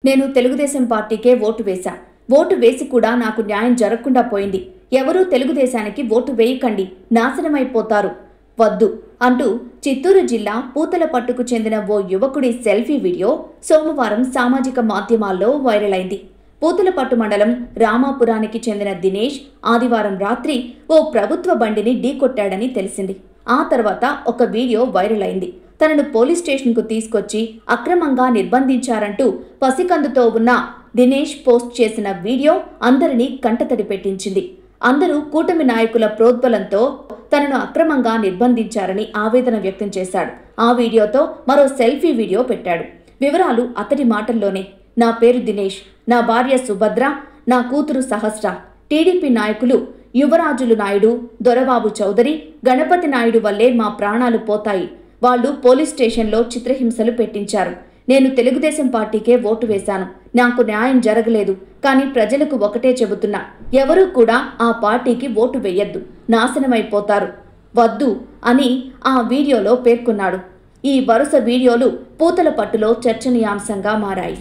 నేను తెలుగుదేశం పార్టీకే vote వేశా. Vote వేసి కూడా నాకు న్యాయం జరగకుండా పోయింది. ఎవరూ తెలుగుదేశానికి ఓటు వేయకండి, నాశనమైపోతారు, వద్దు అంటూ చిత్తూరు జిల్లా పూతలపట్టుకు చెందిన ఓ యువకుడి సెల్ఫీ వీడియో సోమవారం సామాజిక మాధ్యమాల్లో వైరల్ అయింది. పూతలపట్టు మండలం రామాపురానికి చెందిన దినేష్ ఆదివారం రాత్రి ఓ ప్రభుత్వ బండిని ఢీకొట్టాడని తెలిసింది. ఆ తర్వాత ఒక వీడియో వైరల్ అయింది. తనను పోలీస్ స్టేషన్కు తీసుకొచ్చి అక్రమంగా నిర్బంధించారంటూ పసికందుతో ఉన్న దినేష్ పోస్ట్ చేసిన వీడియో అందరినీ కంటతడి పెట్టించింది. అందరూ కూటమి నాయకుల ప్రోద్బలంతో తనను అక్రమంగా నిర్బంధించారని ఆవేదన వ్యక్తం చేశాడు. ఆ వీడియోతో మరో సెల్ఫీ వీడియో పెట్టాడు. వివరాలు అతడి మాటల్లోనే. నా పేరు దినేష్, నా భార్య సుభద్ర, నా కూతురు సహస్ర. టీడీపీ నాయకులు యువరాజులు నాయుడు, దొరబాబు చౌదరి, గణపతి నాయుడు వల్లే మా ప్రాణాలు పోతాయి. వాళ్ళు పోలీస్ స్టేషన్లో చిత్రహింసలు పెట్టించారు. నేను తెలుగుదేశం పార్టీకే ఓటు వేశాను. నాకు న్యాయం జరగలేదు. కానీ ప్రజలకు ఒకటే చెబుతున్నా, ఎవరూ కూడా ఆ పార్టీకి ఓటు వేయొద్దు, నాశనమైపోతారు, వద్దు అని ఆ వీడియోలో పేర్కొన్నాడు. ఈ వరుస వీడియోలు పూతలపట్టులో చర్చనీయాంశంగా మారాయి.